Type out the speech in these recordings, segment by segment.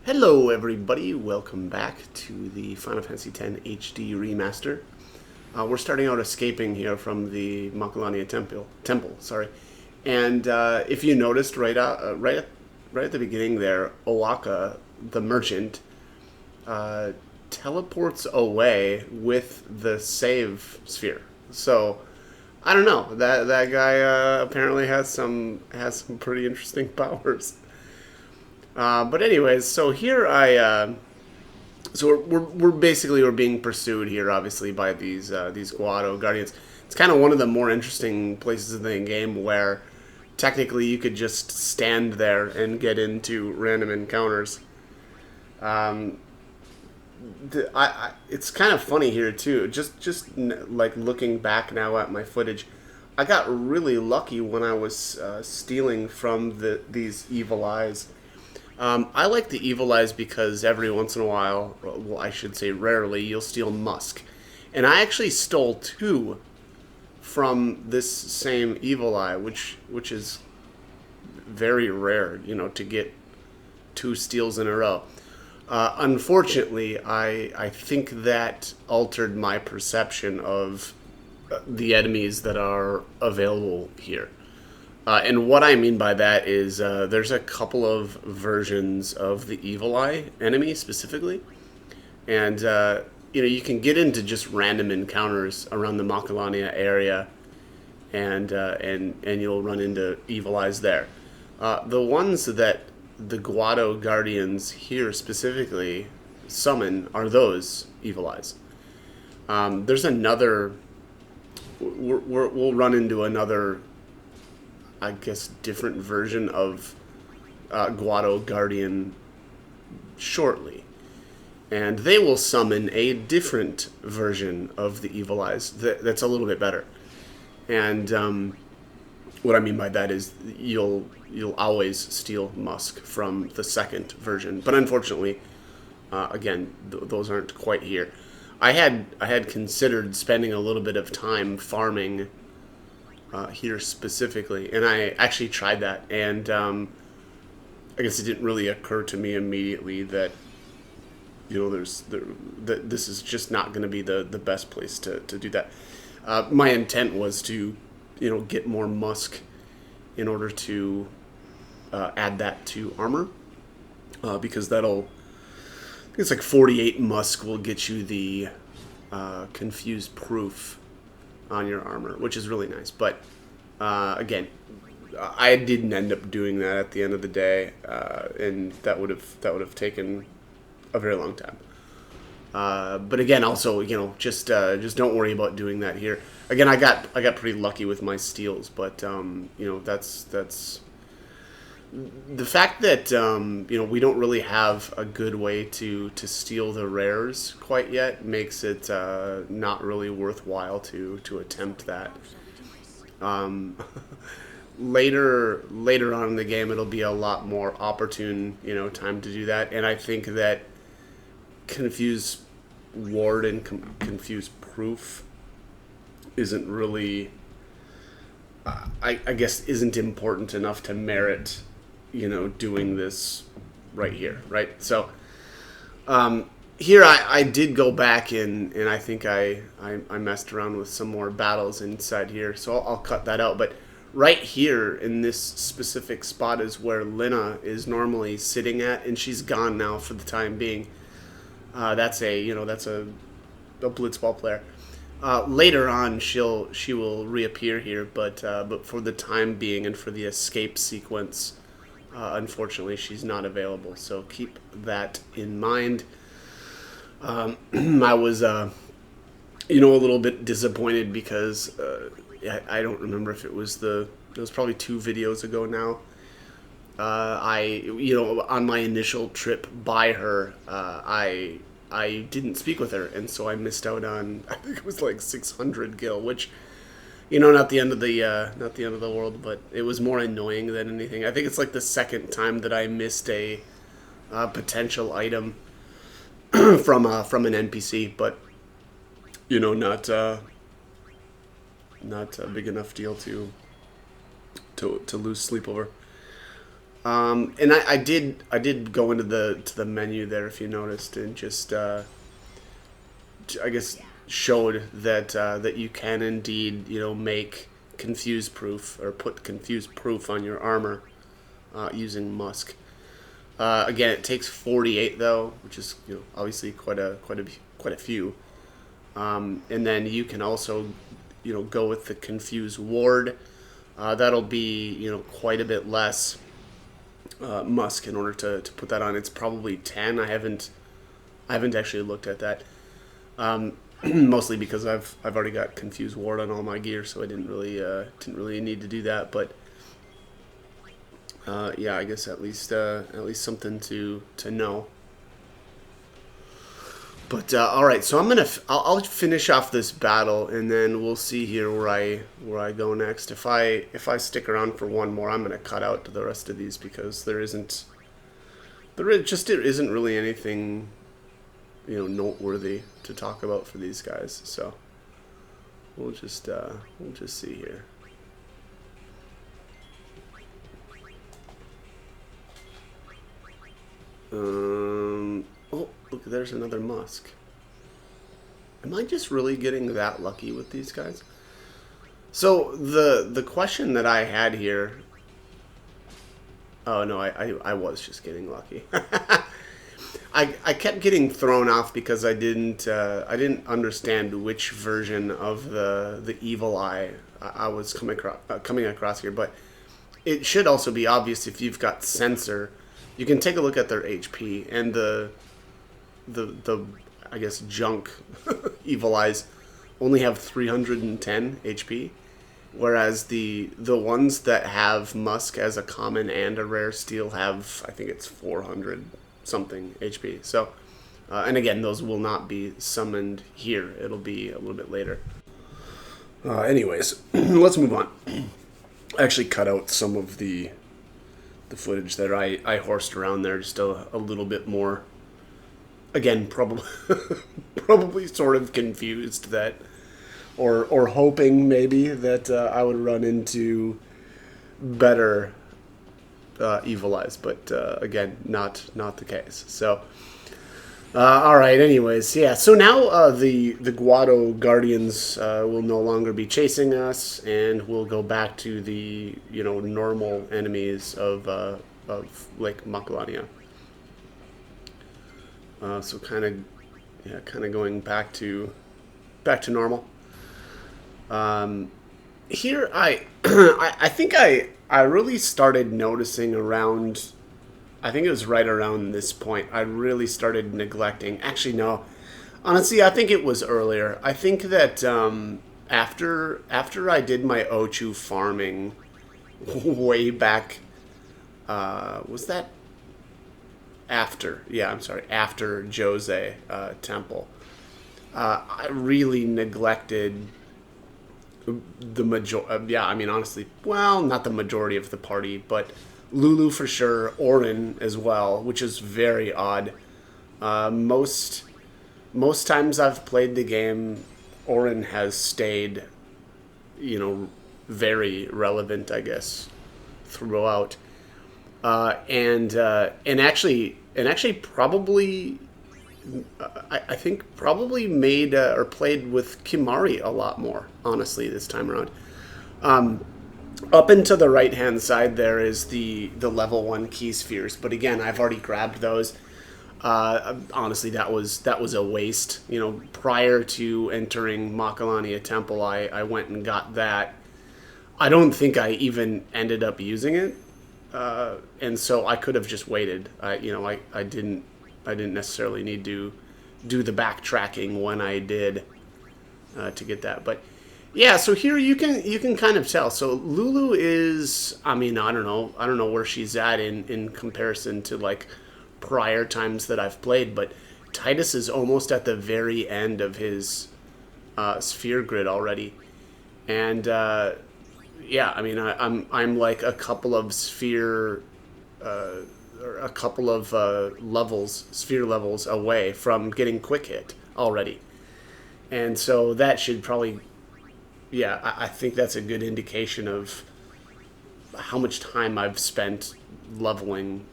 Hello everybody, welcome back to the Final Fantasy X HD Remaster. We're starting out escaping here from the Makalania Temple, sorry. And if you noticed right at the beginning there, Owaka, the merchant, teleports away with the save sphere. So I don't know. That guy apparently has some pretty interesting powers. But anyways, so here we're basically we're being pursued here, obviously by these Guado Guardians. It's kind of one of the more interesting places in the game where technically you could just stand there and get into random encounters. Um, it's kind of funny here too. Like looking back now at my footage, I got really lucky when I was stealing from these evil eyes. I like the evil eyes because every once in a while, well, I should say rarely, you'll steal musk. And I actually stole two from this same evil eye, which is very rare, to get two steals in a row. Unfortunately, I think that altered my perception of the enemies that are available here. And what I mean by that is there's a couple of versions of the Evil Eye enemy specifically, and you can get into just random encounters around the Makalania area, and you'll run into Evil Eyes there. The ones that the Guado Guardians here specifically summon are those Evil Eyes. There's another. We'll run into another, I guess, different version of Guado Guardian shortly. And they will summon a different version of the Evil Eyes that's a little bit better. And what I mean by that is you'll always steal musk from the second version. But unfortunately, again, those aren't quite here. I had considered spending a little bit of time farming here specifically, and I actually tried that, and I guess it didn't really occur to me immediately that that this is just not going to be the best place to do that. My intent was to get more musk in order to add that to armor, because I think it's like 48 musk will get you the confused proof on your armor, which is really nice. But again, I didn't end up doing that at the end of the day, and that would have taken a very long time. But again, also just don't worry about doing that here. Again, I got pretty lucky with my steals, but that's the fact that we don't really have a good way to steal the rares quite yet makes it not really worthwhile to attempt that. Um, later on in the game, it'll be a lot more opportune time to do that, and I think that confuse ward and confuse proof isn't really I guess isn't important enough to merit doing this right here, right? So here I did go back and I think I messed around with some more battles inside here, so I'll cut that out. But right here in this specific spot is where Lina is normally sitting at, and she's gone now for the time being. That's a blitzball player. Later on, she will reappear here, but for the time being and for the escape sequence, unfortunately, she's not available. So keep that in mind. I was, a little bit disappointed because I don't remember if it was probably 2 videos ago now. On my initial trip by her, I didn't speak with her, and so I missed out on, I think it was like 600 gil, which not the end of the world, but it was more annoying than anything. I think it's like the second time that I missed a potential item from an NPC, but not a big enough deal to lose sleep over. And I did go into the menu there, if you noticed, and just I guess showed that that you can indeed, make confuse proof, or put confuse proof on your armor using musk. Again, it takes 48 though, which is, obviously quite a few. And then you can also, go with the confuse ward. That'll be, quite a bit less musk in order to put that on. It's probably 10. I haven't actually looked at that. Mostly because I've already got confuse ward on all my gear, so I didn't really need to do that. But yeah, I guess at least something to know. But all right, so I'll finish off this battle, and then we'll see here where I go next. If I stick around for one more, I'm gonna cut out the rest of these because there isn't really anything, noteworthy to talk about for these guys. So we'll just see here. Oh, look, there's another musk. Am I just really getting that lucky with these guys? So the question that I had here. Oh no, I was just getting lucky. I kept getting thrown off because I didn't understand which version of the evil eye I was coming across here, but it should also be obvious if you've got sensor. You can take a look at their HP, and the I guess junk evil eyes only have 310 HP, whereas the ones that have musk as a common and a rare steel have, I think it's 400 something HP. So and again, those will not be summoned here. It'll be a little bit later. Anyways, let's move on. I actually cut out some of the footage there. I horsed around there just a little bit more. Again, probably sort of confused that, or hoping maybe that I would run into better evil eyes, but again, not the case. So all right. Anyways, yeah. So now the Guado Guardians will no longer be chasing us, and we'll go back to the normal enemies of Lake Makalania. So kind of going back to normal. Here I think I really started noticing around. I think it was right around this point I really started neglecting. Actually, no. Honestly, I think it was earlier. I think that after I did my Ochu farming way back, was that after? Yeah, I'm sorry. After Jose Temple, I really neglected the majority. Yeah, I mean, honestly, well, not the majority of the party, but Lulu for sure, Orin as well, which is very odd. Most times I've played the game, Orin has stayed, very relevant, I guess, throughout. And actually probably, I think probably made or played with Kimari a lot more, honestly, this time around. Up and to the right hand side there is the level 1 key spheres, but again, I've already grabbed those. Honestly, that was a waste. Prior to entering Makalania Temple, I went and got that. I don't think I even ended up using it, and so I could have just waited. I didn't necessarily need to do the backtracking when I did to get that, but. Yeah, so here you can kind of tell. So Lulu is, I mean, I don't know where she's at in comparison to like prior times that I've played, but Titus is almost at the very end of his sphere grid already, and yeah, I mean, I'm like a couple of sphere or a couple of sphere levels away from getting quick hit already, and so that should probably. Yeah, I think that's a good indication of how much time I've spent leveling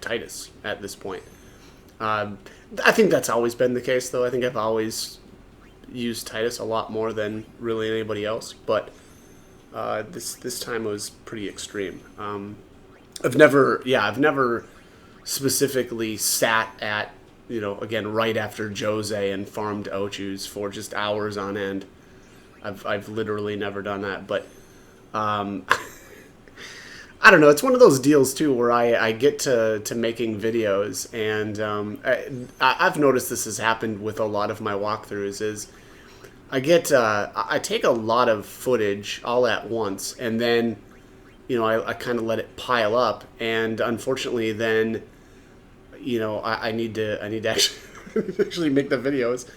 Titus at this point. I think that's always been the case, though. I think I've always used Titus a lot more than really anybody else, but this time was pretty extreme. I've never specifically sat at, again, right after Jose and farmed Ochus for just hours on end. I've literally never done that, but I don't know. It's one of those deals too where I get to making videos, and I've noticed this has happened with a lot of my walkthroughs. Is I take a lot of footage all at once, and then I kind of let it pile up, and unfortunately then I need to actually make the videos.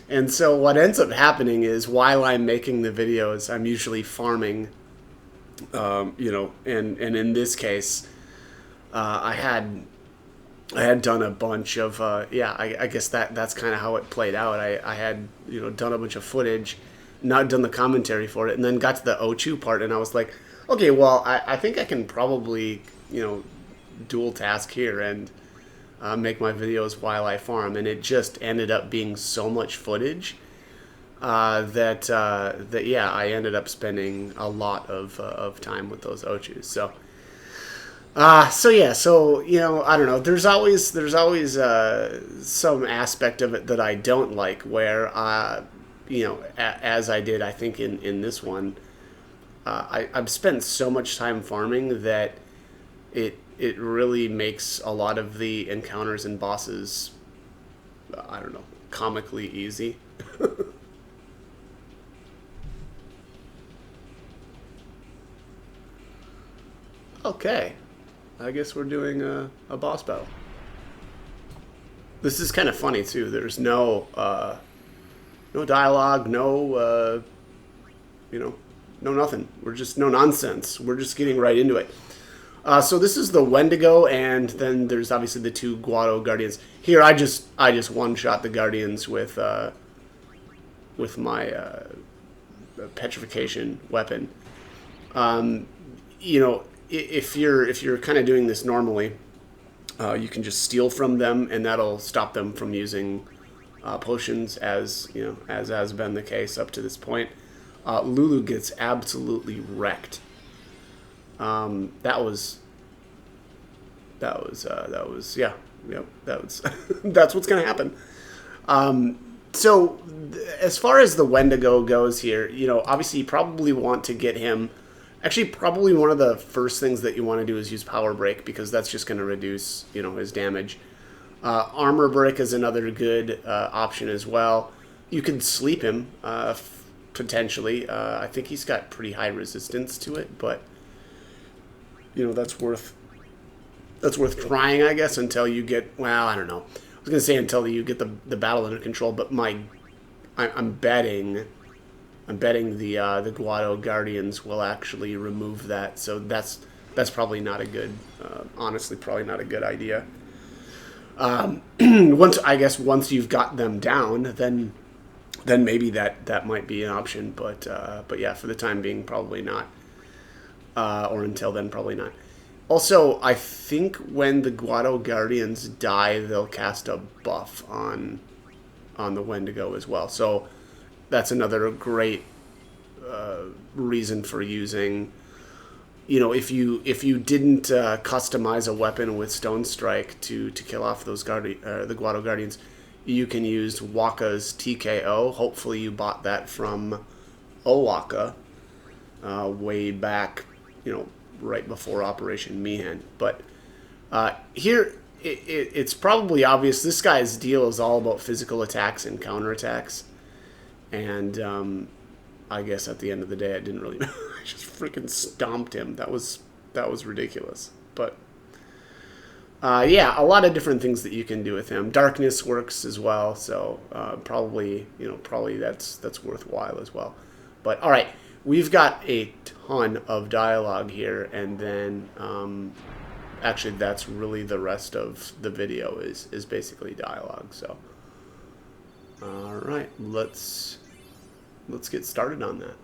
And so what ends up happening is while I'm making the videos, I'm usually farming. And in this case, I had done a bunch of I guess that's kind of how it played out. I had done a bunch of footage, not done the commentary for it, and then got to the Ochu part, and I was like, okay, well, I think I can probably dual task here and make my videos while I farm, and it just ended up being so much footage. That I ended up spending a lot of time with those Ochus. So I don't know. There's always some aspect of it that I don't like. Where as I did, I think in this one, I've spent so much time farming that it really makes a lot of the encounters and bosses, I don't know, comically easy. Okay, I guess we're doing a boss battle. This is kind of funny too. There's no dialogue, no nothing. We're just no nonsense. We're just getting right into it. So this is the Wendigo, and then there's obviously the two Guado Guardians. Here, I just one shot the Guardians with my petrification weapon. If you're kind of doing this normally, you can just steal from them, and that'll stop them from using potions, as has been the case up to this point. Lulu gets absolutely wrecked. That was that's what's gonna happen. So as far as the Wendigo goes here, obviously you probably want to get him. Actually, probably one of the first things that you want to do is use Power Break, because that's just going to reduce, his damage. Armor Break is another good option as well. You could sleep him, potentially. I think he's got pretty high resistance to it, but that's worth trying, I guess, until you get. Well, I don't know. I was going to say until you get the battle under control, but I'm betting the Guado Guardians will actually remove that, so that's probably not a good, honestly, probably not a good idea. Once you've got them down, then maybe that might be an option, but yeah, for the time being, probably not, or until then, probably not. Also, I think when the Guado Guardians die, they'll cast a buff on the Wendigo as well, so that's another great reason for using. If you didn't customize a weapon with Stone Strike to kill off those the Guado Guardians, you can use Waka's TKO. Hopefully, you bought that from Owaka way back, right before Operation Mihan. But here, it's probably obvious this guy's deal is all about physical attacks and counterattacks. And I guess at the end of the day, I didn't really know. I just freaking stomped him. That was ridiculous. But a lot of different things that you can do with him. Darkness works as well, so probably that's worthwhile as well. But all right, we've got a ton of dialogue here, and then actually that's really the rest of the video is basically dialogue. So all right, let's get started on that.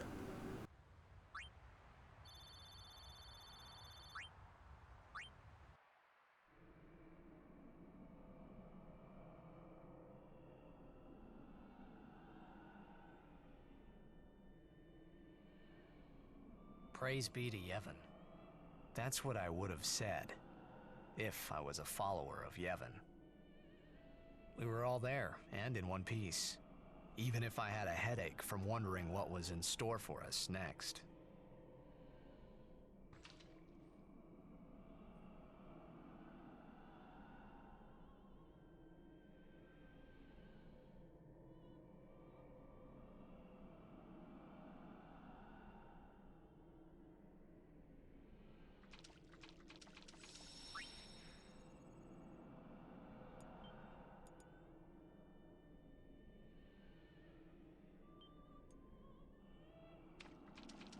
Praise be to Yevon. That's what I would have said, if I was a follower of Yevon. We were all there, and in one piece, even if I had a headache from wondering what was in store for us next.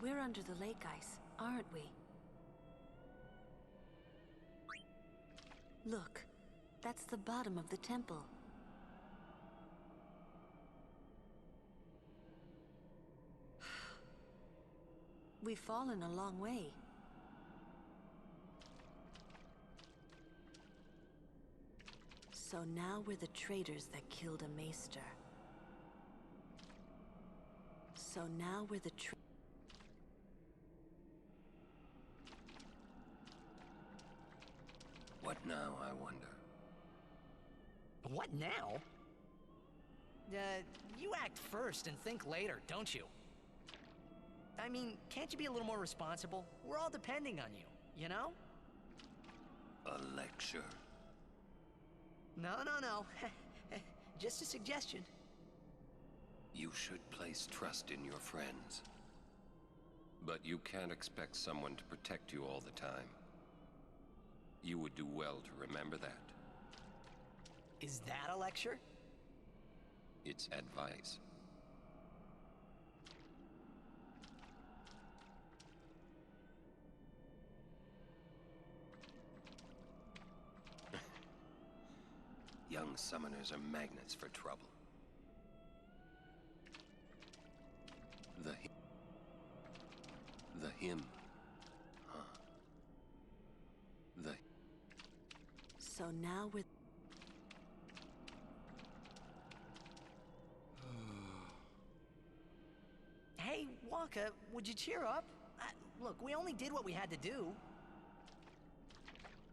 We're under the lake ice, aren't we? Look, that's the bottom of the temple. We've fallen a long way. So now we're the traitors that killed a maester. So now we're the What now, I wonder? What now? You act first and think later, don't you? I mean, can't you be a little more responsible? We're all depending on you, you know? A lecture? No. Just a suggestion. You should place trust in your friends. But you can't expect someone to protect you all the time. You would do well to remember that. Is that a lecture? It's advice. Young summoners are magnets for trouble. The hymn. Huh. So now we're... Hey, Waka, would you cheer up? Look, we only did what we had to do.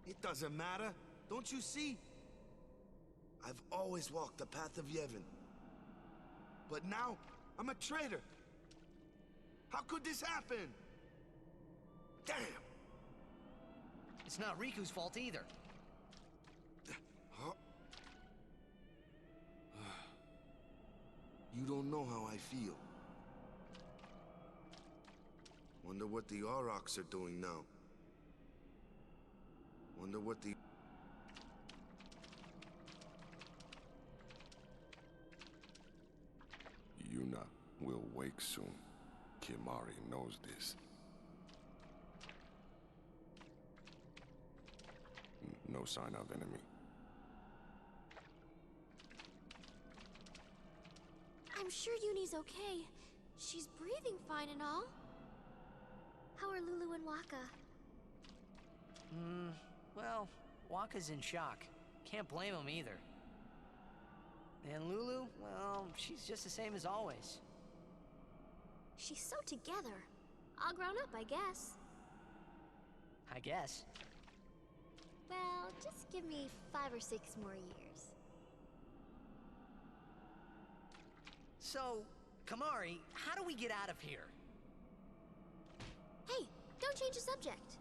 It doesn't matter. Don't you see? I've always walked the path of Yevon. But now, I'm a traitor. How could this happen? Damn! It's not Riku's fault either. Huh? You don't know how I feel. Wonder what the Aurochs are doing now. Wonder what the... Yuna will wake soon. Kimahri knows this. No sign of enemy. I'm sure Yuni's okay. She's breathing fine and all. How are Lulu and Waka? Well, Waka's in shock. Can't blame him either. And Lulu, well, she's just the same as always. She's so together. All grown up, I guess. I guess. Well, just give me 5 or 6 more years. So, Kimahri, how do we get out of here? Hey, don't change the subject.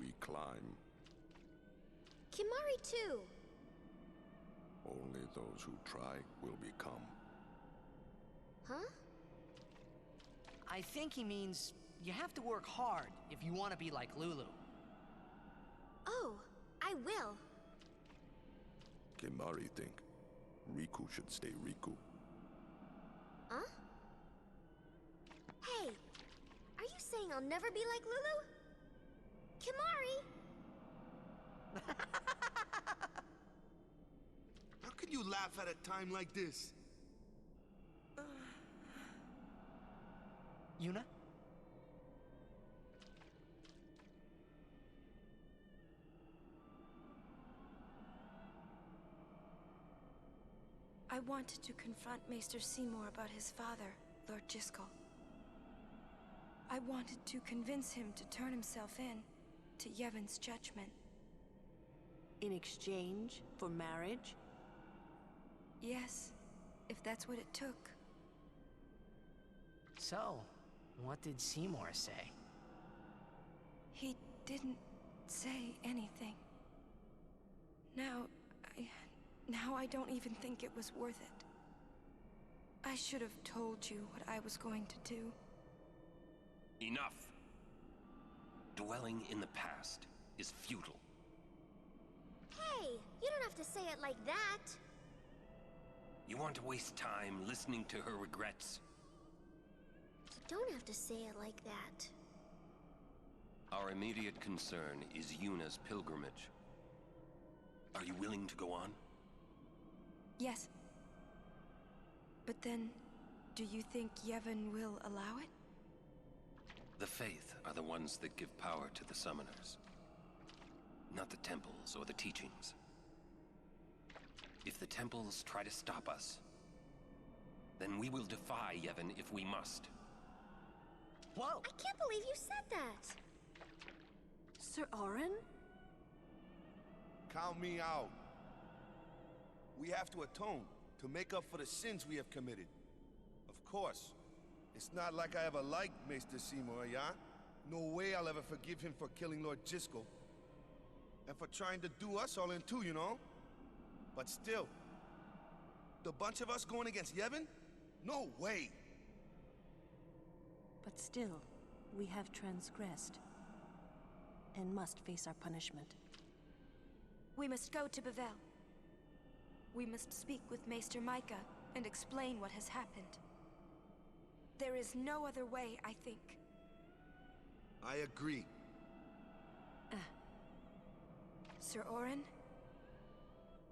We climb. Kimahri too. Only those who try will become. Huh? I think he means you have to work hard if you want to be like Lulu. Oh, I will. Kimahri think Riku should stay Riku. Huh? Hey, are you saying I'll never be like Lulu? Kimahri! How can you laugh at a time like this? Yuna? I wanted to confront Maester Seymour about his father, Lord Jiskel. I wanted to convince him to turn himself in to Yevon's judgment. In exchange for marriage? Yes, if that's what it took. So, what did Seymour say? He didn't say anything. Now I don't even think it was worth it. I should have told you what I was going to do. Enough! Dwelling in the past is futile. Hey, you don't have to say it like that. You want to waste time listening to her regrets? You don't have to say it like that. Our immediate concern is Yuna's pilgrimage. Are you willing to go on? Yes. But then, do you think Yevon will allow it? The Faith are the ones that give power to the summoners. Not the temples or the teachings. If the temples try to stop us, then we will defy Yevon if we must. Whoa! I can't believe you said that. Sir Orin? Count me out. We have to atone to make up for the sins we have committed. Of course. It's not like I ever liked Maester Seymour, yeah? No way I'll ever forgive him for killing Lord Jiskel. And for trying to do us all in two, you know? But still, the bunch of us going against Yevon? No way! But still, we have transgressed. And must face our punishment. We must go to Bevel. We must speak with Maester Micah and explain what has happened. There is no other way, I think. I agree. Sir Orin,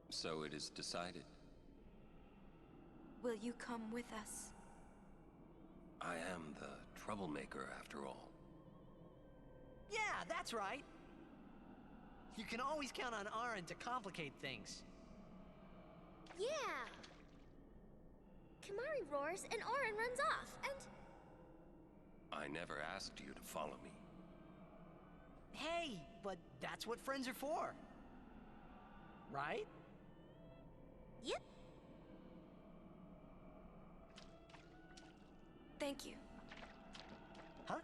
So it is decided. will you come with us? I am the troublemaker, after all. Yeah, that's right. You can always count on Aaron to complicate things. Yeah. Kimari roars and Orin runs off, and... I never asked you to follow me. Hey, but that's what friends are for. Right? Yep. Thank you. Huh?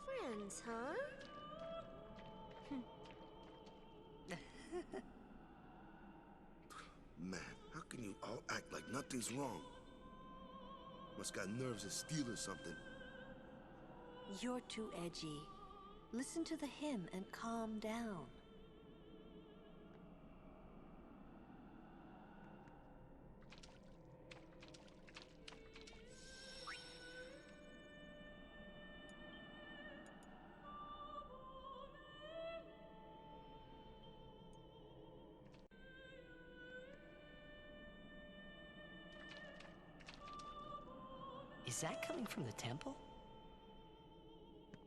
Friends, huh? Man, how can you all act like nothing's wrong? Must got nerves of steel or something. You're too edgy. Listen to the hymn and calm down. Is that coming from the temple?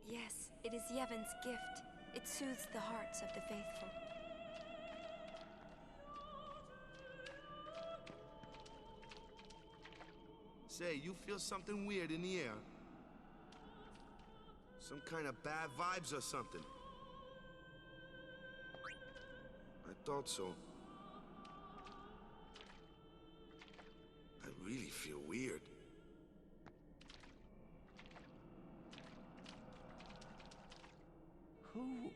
Yes, it is Yevon's gift. It soothes the hearts of the faithful. Say, you feel something weird in the air? Some kind of bad vibes or something? I thought so. I really feel weird. Who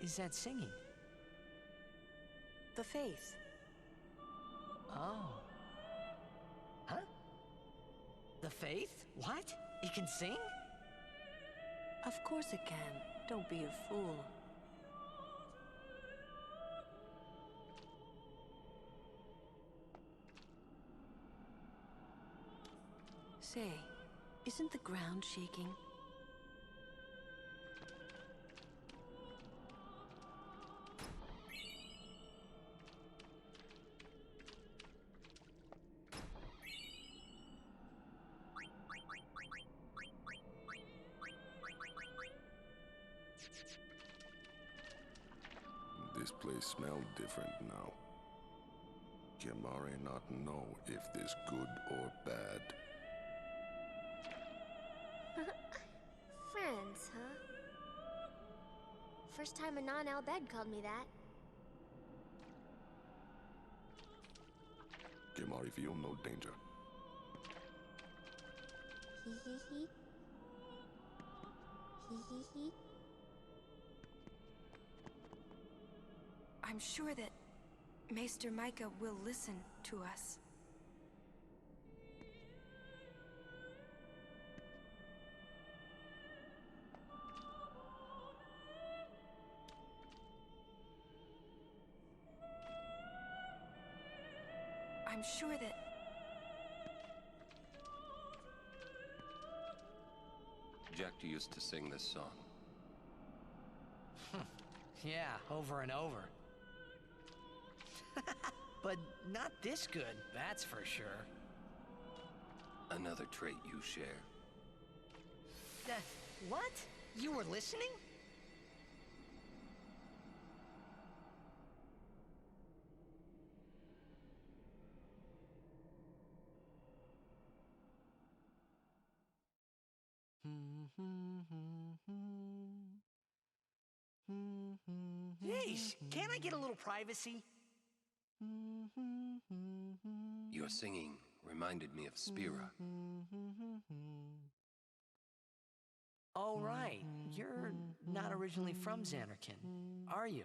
is that singing? The Faith. Oh. Huh? The Faith? What? It can sing? Of course it can. Don't be a fool. Say, isn't the ground shaking? This place smells different now. Kimari not know if this good or bad. first time a non-Al Bhed called me that. Kimari, feel no danger. Hee hee hee. Hee hee hee. I'm sure that Maester Micah will listen to us. I'm sure that... Jack used to sing this song. Yeah, over and over. But not this good, that's for sure. Another trait you share. What? You were listening? Jeez, can't I get a little privacy? Your singing reminded me of Spira. Oh, right. You're not originally from Xanarkand, are you?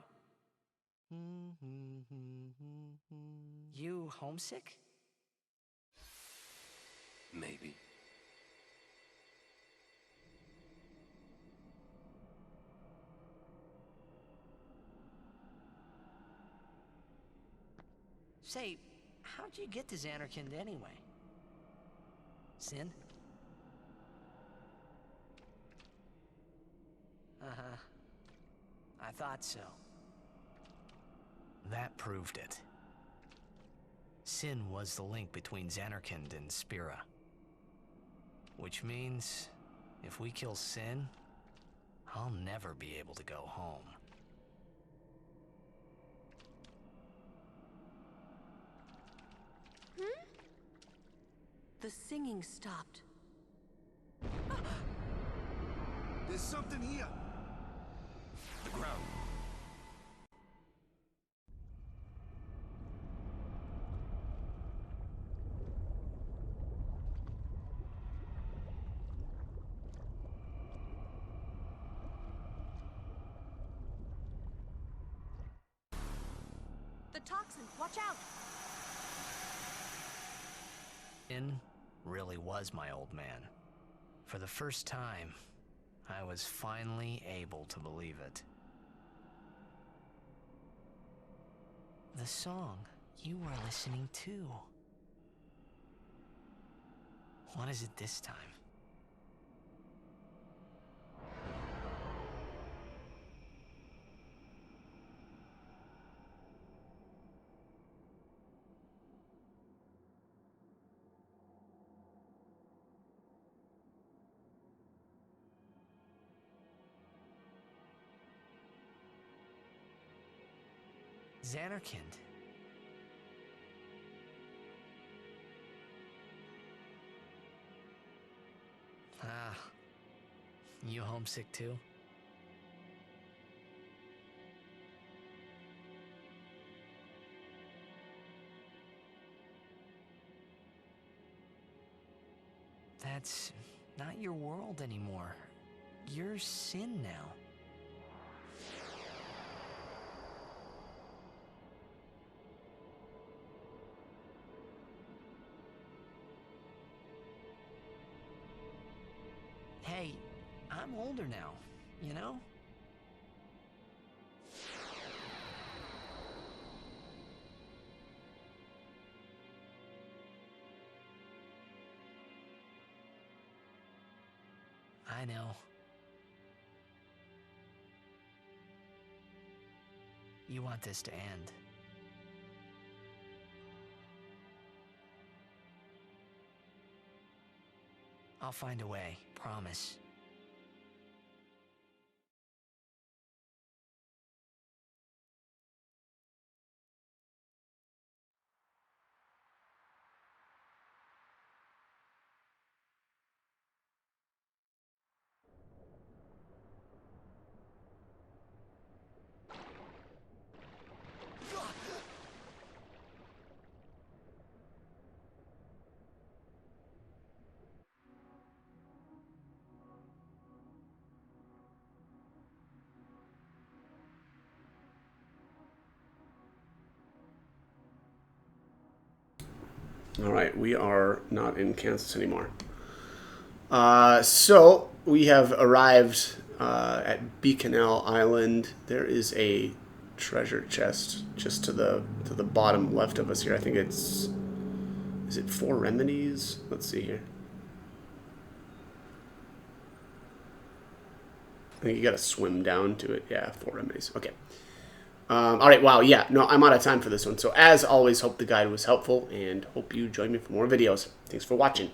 You homesick? Maybe. Say, how'd you get to Xanarkand anyway? Sin? Uh-huh. I thought so. That proved it. Sin was the link between Xanarkand and Spira. Which means, if we kill Sin, I'll never be able to go home. The singing stopped. There's something here. The ground. The toxin, watch out! Sin really was my old man. For the first time, I was finally able to believe it. The song you were listening to. What is it this time? Xanarkand. Ah, you homesick too? That's not your world anymore. You're Sin now. Hey, I'm older now, you know? I know. You want this to end. I'll find a way, promise. All right, we are not in Kansas anymore. So we have arrived at Beaconell Island. There is a treasure chest just to the bottom left of us here. I think it's, is it 4 remedies? Let's see here. I think you gotta swim down to it. Yeah, 4 remedies. Okay. All right, wow, yeah, no, I'm out of time for this one. So as always, hope the guide was helpful, and hope you join me for more videos. Thanks for watching.